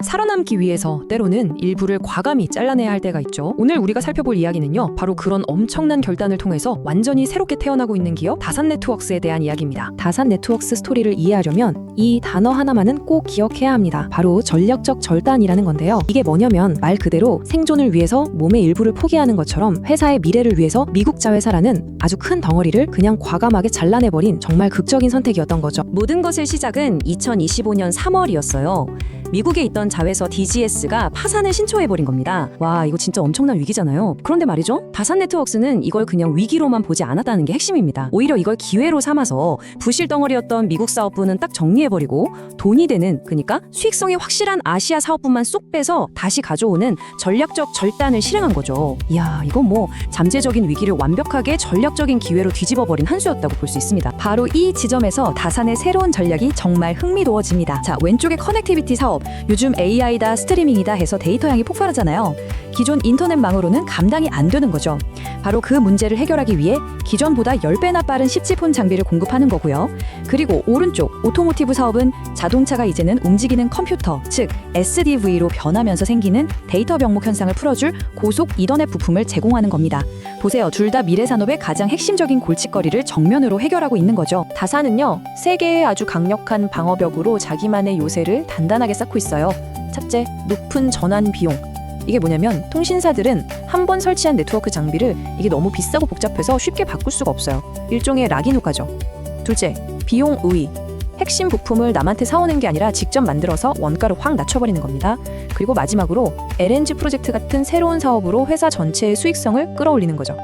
살아남기 위해서 때로는 일부를 과감히 잘라내야 할 때가 있죠. 오늘 우리가 살펴볼 이야기는요, 바로 그런 엄청난 결단을 통해서 완전히 새롭게 태어나고 있는 기업 다산네트웍스에 대한 이야기입니다. 다산네트웍스 스토리를 이해하려면 이 단어 하나만은 꼭 기억해야 합니다. 바로 전략적 절단이라는 건데요. 이게 뭐냐면 말 그대로 생존을 위해서 몸의 일부를 포기하는 것처럼 회사의 미래를 위해서 미국 자회사라는 아주 큰 덩어리를 그냥 과감하게 잘라내버린 정말 극적인 선택이었던 거죠. 모든 것의 시작은 2025년 3월이었어요. 미국에 있던 자회사 DGS가 파산을 신청해버린 겁니다. 와, 이거 진짜 엄청난 위기잖아요. 그런데 말이죠, 다산네트웍스는 이걸 그냥 위기로만 보지 않았다는 게 핵심입니다. 오히려 이걸 기회로 삼아서 부실 덩어리였던 미국 사업부는 딱 정리해버리고 돈이 되는, 그러니까 수익성이 확실한 아시아 사업부만 쏙 빼서 다시 가져오는 전략적 절단을 실행한 거죠. 이야, 이건 뭐 잠재적인 위기를 완벽하게 전략적인 기회로 뒤집어버린 한 수였다고 볼 수 있습니다. 바로 이 지점에서 다산의 새로운 전략이 정말 흥미로워집니다. 자, 왼쪽의 커넥티비티 사업, 요즘 AI다 스트리밍이다 해서 데이터 양이 폭발하잖아요. 기존 인터넷망으로는 감당이 안 되는 거죠. 바로 그 문제를 해결하기 위해 기존보다 10배나 빠른 10지폰 장비를 공급하는 거고요. 그리고 오른쪽 오토모티브 사업은 자동차가 이제는 움직이는 컴퓨터, 즉 SDV로 변하면서 생기는 데이터 병목 현상을 풀어줄 고속 이더넷 부품을 제공하는 겁니다. 보세요, 둘 다 미래 산업의 가장 핵심적인 골칫거리를 정면으로 해결하고 있는 거죠. 다산은요, 세계의 아주 강력한 방어벽으로 자기만의 요새를 단단하게 쌓고 있어요. 첫째, 높은 전환 비용. 이게 뭐냐면 통신사들은 한 번 설치한 네트워크 장비를 이게 너무 비싸고 복잡해서 쉽게 바꿀 수가 없어요. 일종의 락인 효과죠. 둘째, 비용 우위. 핵심 부품을 남한테 사오는 게 아니라 직접 만들어서 원가를 확 낮춰버리는 겁니다. 그리고 마지막으로 LNG 프로젝트 같은 새로운 사업으로 회사 전체의 수익성을 끌어올리는 거죠.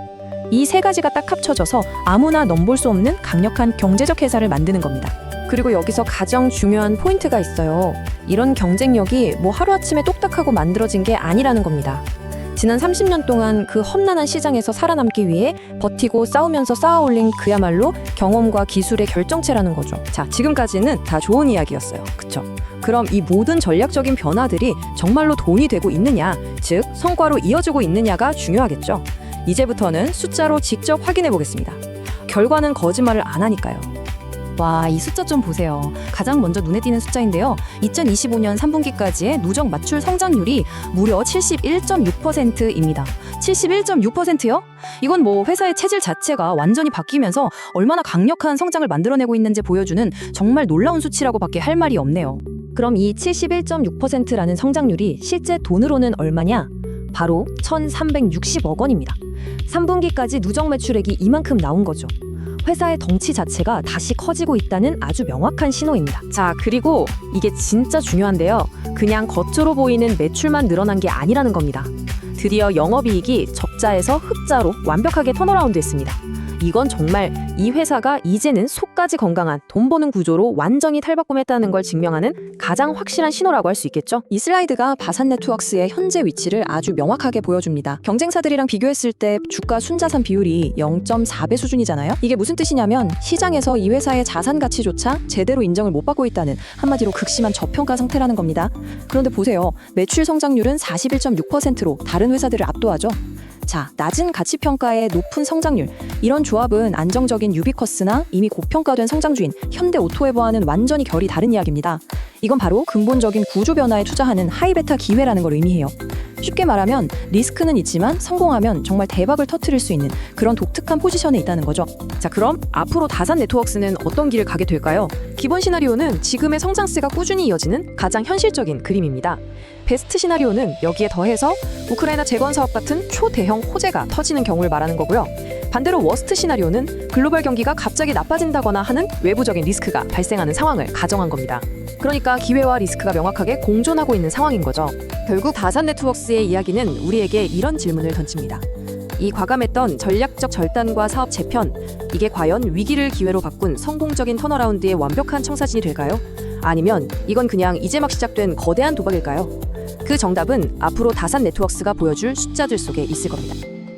이 세 가지가 딱 합쳐져서 아무나 넘볼 수 없는 강력한 경제적 회사를 만드는 겁니다. 그리고 여기서 가장 중요한 포인트가 있어요. 이런 경쟁력이 뭐 하루아침에 똑딱하고 만들어진 게 아니라는 겁니다. 지난 30년 동안 그 험난한 시장에서 살아남기 위해 버티고 싸우면서 쌓아올린 그야말로 경험과 기술의 결정체라는 거죠. 자, 지금까지는 다 좋은 이야기였어요. 그쵸? 그럼 이 모든 전략적인 변화들이 정말로 돈이 되고 있느냐, 즉 성과로 이어지고 있느냐가 중요하겠죠. 이제부터는 숫자로 직접 확인해 보겠습니다. 결과는 거짓말을 안 하니까요. 와, 이 숫자 좀 보세요. 가장 먼저 눈에 띄는 숫자인데요. 2025년 3분기까지의 누적 매출 성장률이 무려 71.6%입니다. 71.6%요? 이건 뭐 회사의 체질 자체가 완전히 바뀌면서 얼마나 강력한 성장을 만들어내고 있는지 보여주는 정말 놀라운 수치라고밖에 할 말이 없네요. 그럼 이 71.6%라는 성장률이 실제 돈으로는 얼마냐? 바로 1,360억 원입니다. 3분기까지 누적 매출액이 이만큼 나온 거죠. 회사의 덩치 자체가 다시 커지고 있다는 아주 명확한 신호입니다. 자, 그리고 이게 진짜 중요한데요. 그냥 겉으로 보이는 매출만 늘어난 게 아니라는 겁니다. 드디어 영업이익이 적자에서 흑자로 완벽하게 턴어라운드 했습니다. 이건 정말 이 회사가 이제는 속까지 건강한 돈 버는 구조로 완전히 탈바꿈했다는 걸 증명하는 가장 확실한 신호라고 할 수 있겠죠. 이 슬라이드가 다산네트웍스의 현재 위치를 아주 명확하게 보여줍니다. 경쟁사들이랑 비교했을 때 주가 순자산 비율이 0.4배 수준이잖아요. 이게 무슨 뜻이냐면 시장에서 이 회사의 자산 가치조차 제대로 인정을 못 받고 있다는, 한마디로 극심한 저평가 상태라는 겁니다. 그런데 보세요, 매출 성장률은 41.6%로 다른 회사들을 압도하죠. 자, 낮은 가치평가에 높은 성장률, 이런 조합은 안정적인 유비쿼스나 이미 고평가된 성장주인 현대오토웨버와는 완전히 결이 다른 이야기입니다. 이건 바로 근본적인 구조 변화에 투자하는 하이베타 기회라는 걸 의미해요. 쉽게 말하면 리스크는 있지만 성공하면 정말 대박을 터뜨릴 수 있는 그런 독특한 포지션에 있다는 거죠. 자, 그럼 앞으로 다산네트웍스는 어떤 길을 가게 될까요? 기본 시나리오는 지금의 성장세가 꾸준히 이어지는 가장 현실적인 그림입니다. 베스트 시나리오는 여기에 더해서 우크라이나 재건 사업 같은 초대형 호재가 터지는 경우를 말하는 거고요. 반대로 워스트 시나리오는 글로벌 경기가 갑자기 나빠진다거나 하는 외부적인 리스크가 발생하는 상황을 가정한 겁니다. 그러니까 기회와 리스크가 명확하게 공존하고 있는 상황인 거죠. 결국 다산네트웍스의 이야기는 우리에게 이런 질문을 던집니다. 이 과감했던 전략적 절단과 사업 재편, 이게 과연 위기를 기회로 바꾼 성공적인 턴어라운드의 완벽한 청사진이 될까요? 아니면 이건 그냥 이제 막 시작된 거대한 도박일까요? 그 정답은 앞으로 다산네트웍스가 보여줄 숫자들 속에 있을 겁니다.